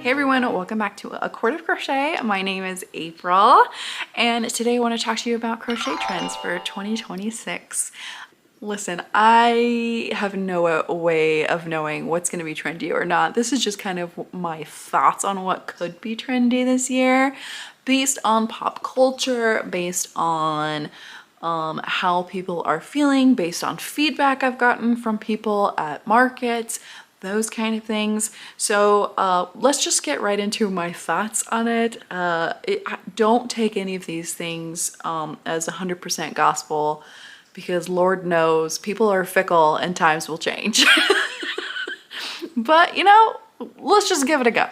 Hey everyone, welcome back to A Quart of Crochet. My name is April and today I want to talk to you about crochet trends for 2026. Listen, I have no way of knowing what's going to be trendy or not. This is just kind of my thoughts on what could be trendy this year based on pop culture, based on how people are feeling, based on feedback I've gotten from people at markets, those kind of things. So let's just get right into my thoughts on it. Don't take any of these things as 100% gospel, because Lord knows people are fickle and times will change. But you know, let's just give it a go.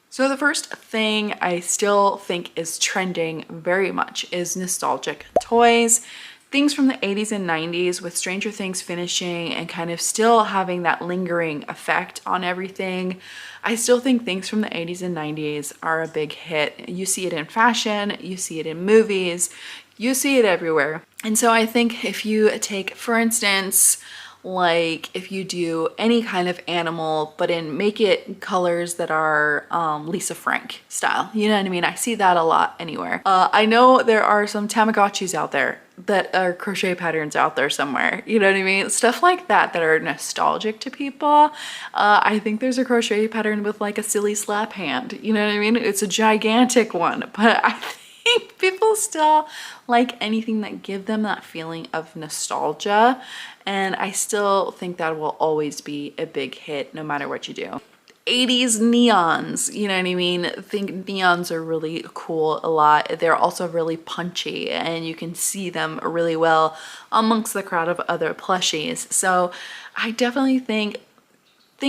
So the first thing I still think is trending very much is nostalgic toys. Things from the 80s and 90s, with Stranger Things finishing and kind of still having that lingering effect on everything. I still think things from the 80s and 90s are a big hit. You see it in fashion, you see it in movies, you see it everywhere. And so I think if you take, for instance, like if you do any kind of animal, but make it colors that are Lisa Frank style, you know what I mean? I see that a lot anywhere. I know there are some Tamagotchis out there that are crochet patterns out there somewhere, you know what I mean? Stuff like that that are nostalgic to people. I think there's a crochet pattern with like a silly slap hand, you know what I mean? It's a gigantic one, but I think people still like anything that give them that feeling of nostalgia. And I still think that will always be a big hit no matter what you do. 80s neons, you know what I mean? I think neons are really cool a lot. They're also really punchy and you can see them really well amongst the crowd of other plushies. So I definitely think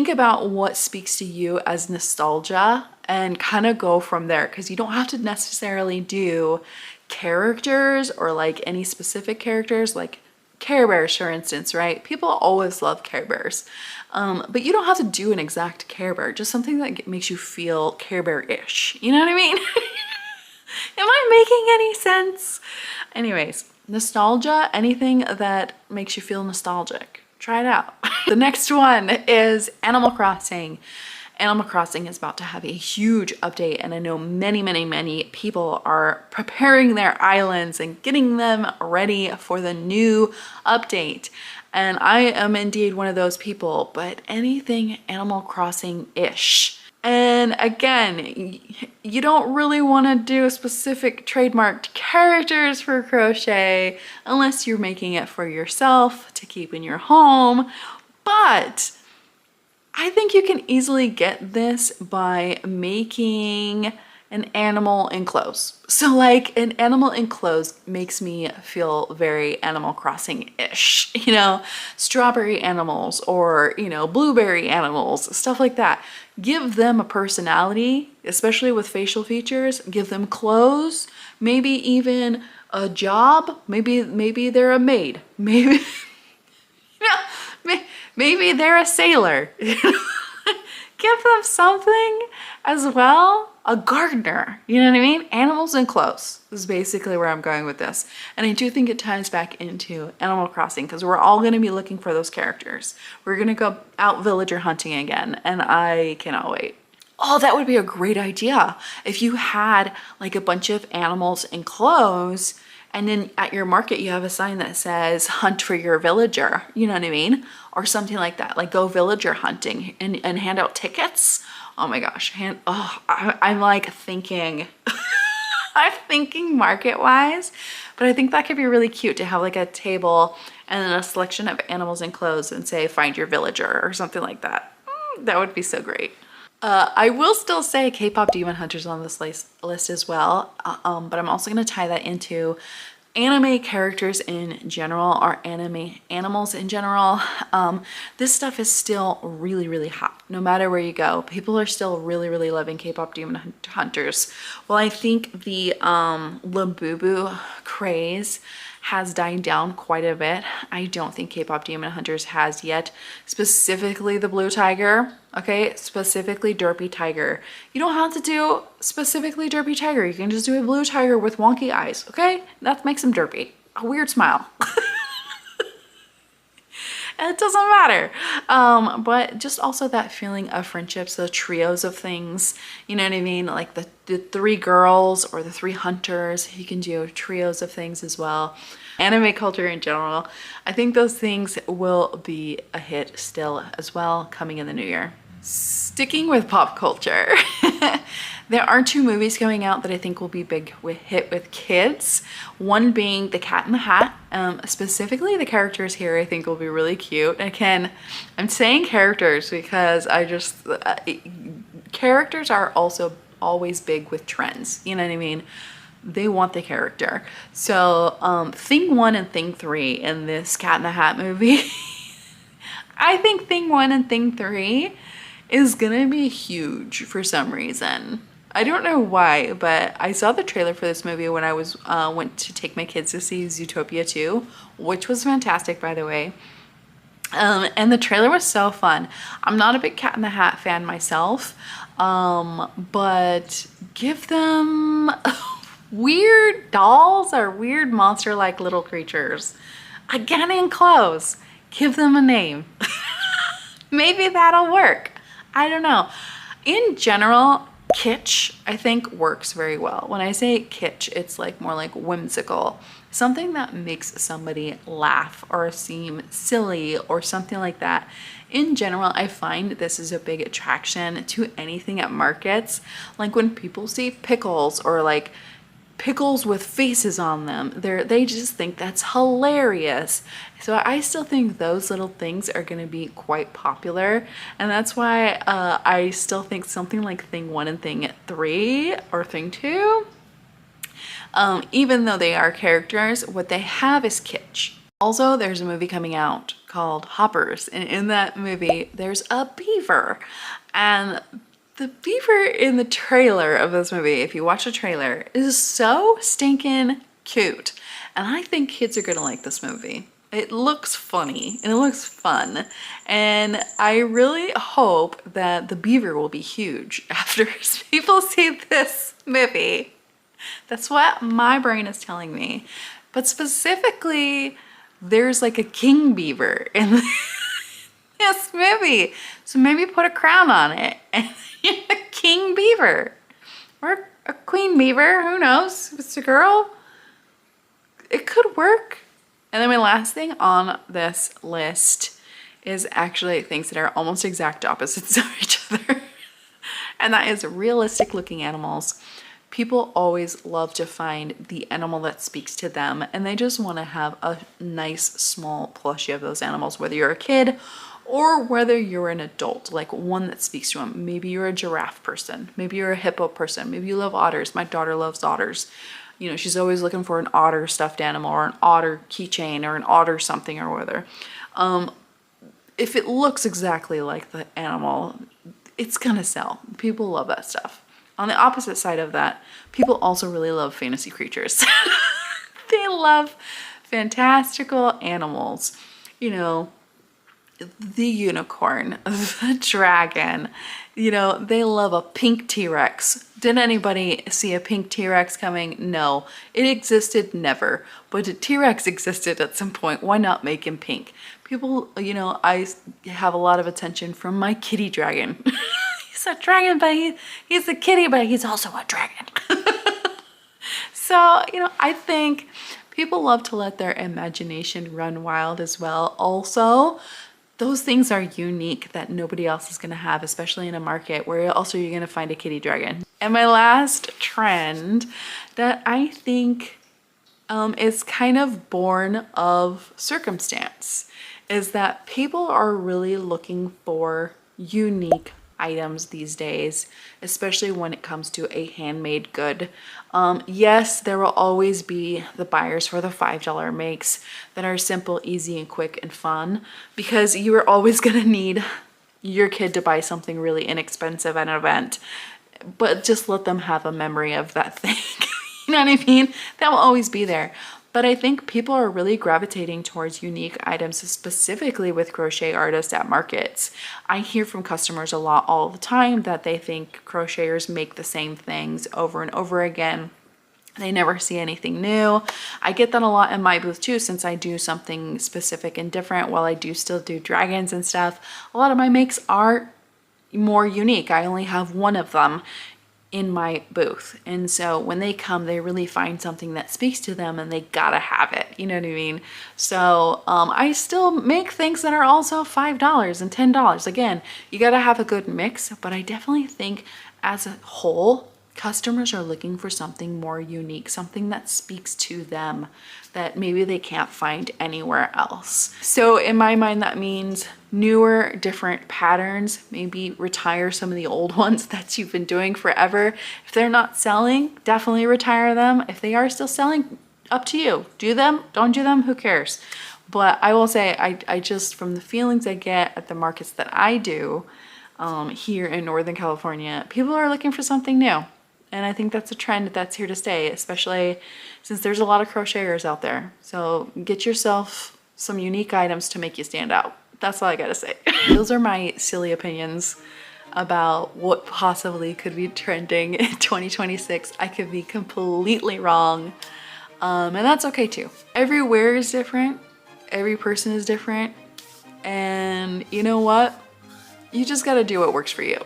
about what speaks to you as nostalgia and kind of go from there, because you don't have to necessarily do characters or like any specific characters, like Care Bears, for instance, right? People always love Care Bears, but you don't have to do an exact Care Bear, just something that makes you feel Care Bear-ish. You know what I mean? Am I making any sense? Anyways, nostalgia, anything that makes you feel nostalgic, try it out. The next one is Animal Crossing. Animal Crossing is about to have a huge update, and I know many people are preparing their islands and getting them ready for the new update. And I am indeed one of those people, but anything Animal Crossing-ish. And again, you don't really want to do specific trademarked characters for crochet unless you're making it for yourself to keep in your home. But I think you can easily get this by making an animal in clothes. So like an animal in clothes makes me feel very Animal Crossing-ish, you know, strawberry animals or, you know, blueberry animals, stuff like that. Give them a personality, especially with facial features, give them clothes, maybe even a job, maybe they're a maid, maybe, you know, maybe they're a sailor. Give them something as well. A gardener, you know what I mean? Animals and clothes is basically where I'm going with this. And I do think it ties back into Animal Crossing, because we're all going to be looking for those characters. We're going to go out villager hunting again, and I cannot wait. Oh, that would be a great idea. If you had like a bunch of animals and clothes, and then at your market you have a sign that says hunt for your villager, you know what I mean? Or something like that, like go villager hunting and hand out tickets. Oh my gosh, I'm like thinking, I'm thinking market wise, but I think that could be really cute to have like a table and then a selection of animals and clothes and say find your villager or something like that. That would be so great. I will still say K-pop Demon Hunters on this list as well, but I'm also going to tie that into anime characters in general, or anime animals in general. This stuff is still really hot no matter where you go. People are still really loving K-pop Demon Hunters. Well, I think the Labubu craze has died down quite a bit. I don't think K-pop Demon Hunters has yet. Specifically the blue tiger, okay? Specifically derpy tiger. You don't have to do specifically derpy tiger. You can just do a blue tiger with wonky eyes, okay? That makes him derpy. A weird smile. And it doesn't matter. But just also that feeling of friendships, the trios of things, you know what I mean? Like the three girls or the three hunters, you can do trios of things as well. Anime culture in general, I think those things will be a hit still as well coming in the new year. Sticking with pop culture, there are two movies coming out that I think will be hit with kids. One being The Cat in the Hat. Specifically, the characters here I think will be really cute. And again, I'm saying characters because characters are also always big with trends. You know what I mean? They want the character. So Thing 1 and Thing 3 in this Cat in the Hat movie, I think Thing 1 and Thing 3 is gonna be huge for some reason. I don't know why, but I saw the trailer for this movie when I went to take my kids to see Zootopia 2, which was fantastic, by the way. And the trailer was so fun. I'm not a big Cat in the Hat fan myself, but give them weird dolls or weird monster-like little creatures. Again, in clothes. Give them a name. Maybe that'll work. I don't know. In general, kitsch, I think, works very well. When I say kitsch, it's like more like whimsical. Something that makes somebody laugh or seem silly or something like that. In general, I find this is a big attraction to anything at markets. Like when people see pickles or like pickles with faces on them, they just think that's hilarious. So I still think those little things are going to be quite popular, and that's why I still think something like Thing 1 and Thing 3 or Thing 2, even though they are characters, what they have is kitsch. Also, there's a movie coming out called Hoppers, and in that movie there's a beaver, and the beaver in the trailer of this movie, if you watch the trailer, is so stinking cute. And I think kids are gonna like this movie. It looks funny and it looks fun. And I really hope that the beaver will be huge after people see this movie. That's what my brain is telling me. But specifically, there's like a king beaver in this movie. So maybe put a crown on it and a king beaver or a queen beaver, who knows? If it's a girl, it could work. And then my last thing on this list is actually things that are almost exact opposites of each other. And that is realistic looking animals. People always love to find the animal that speaks to them, and they just want to have a nice small plushie of those animals, whether you're a kid or whether you're an adult, like one that speaks to them. Maybe you're a giraffe person, maybe you're a hippo person, maybe you love otters. My daughter loves otters. You know, she's always looking for an otter stuffed animal or an otter keychain or an otter something or whatever. If it looks exactly like the animal, it's gonna sell. People love that stuff. On the opposite side of that, people also really love fantasy creatures. They love fantastical animals. You know, the unicorn, the dragon, you know, they love a pink T-Rex. Did anybody see a pink T-Rex coming? No, it existed never, but a T-Rex existed at some point. Why not make him pink? People, you know, I have a lot of attention from my kitty dragon. He's a dragon, but he's a kitty, but he's also a dragon. So, you know, I think people love to let their imagination run wild as well. Also, those things are unique that nobody else is going to have, especially in a market where also you're going to find a kitty dragon. And my last trend that I think is kind of born of circumstance is that people are really looking for unique items these days, especially when it comes to a handmade good. Yes, there will always be the buyers for the $5 makes that are simple, easy, and quick and fun, because you are always going to need your kid to buy something really inexpensive at an event, but just let them have a memory of that thing. You know what I mean? That will always be there. But I think people are really gravitating towards unique items, specifically with crochet artists at markets. I hear from customers a lot all the time that they think crocheters make the same things over and over again. They never see anything new. I get that a lot in my booth too, since I do something specific and different. While I do still do dragons and stuff, a lot of my makes are more unique. I only have one of them in my booth, and so when they come, they really find something that speaks to them and they gotta have it, you know what I mean? So I still make things that are also $5 and $10. Again, you gotta have a good mix, but I definitely think as a whole, customers are looking for something more unique, something that speaks to them that maybe they can't find anywhere else. So in my mind, that means newer, different patterns. Maybe retire some of the old ones that you've been doing forever. If they're not selling, definitely retire them. If they are still selling, up to you. Do them, don't do them, who cares? But I will say, I just, from the feelings I get at the markets that I do here in Northern California, people are looking for something new. And I think that's a trend that's here to stay, especially since there's a lot of crocheters out there. So get yourself some unique items to make you stand out. That's all I gotta say. Those are my silly opinions about what possibly could be trending in 2026. I could be completely wrong. And that's okay too. Every wear is different. Every person is different. And you know what? You just gotta do what works for you.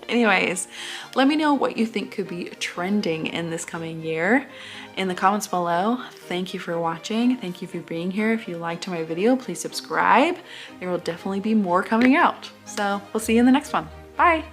Anyways, let me know what you think could be trending in this coming year in the comments below. Thank you for watching. Thank you for being here. If you liked my video, please subscribe. There will definitely be more coming out. So we'll see you in the next one. Bye.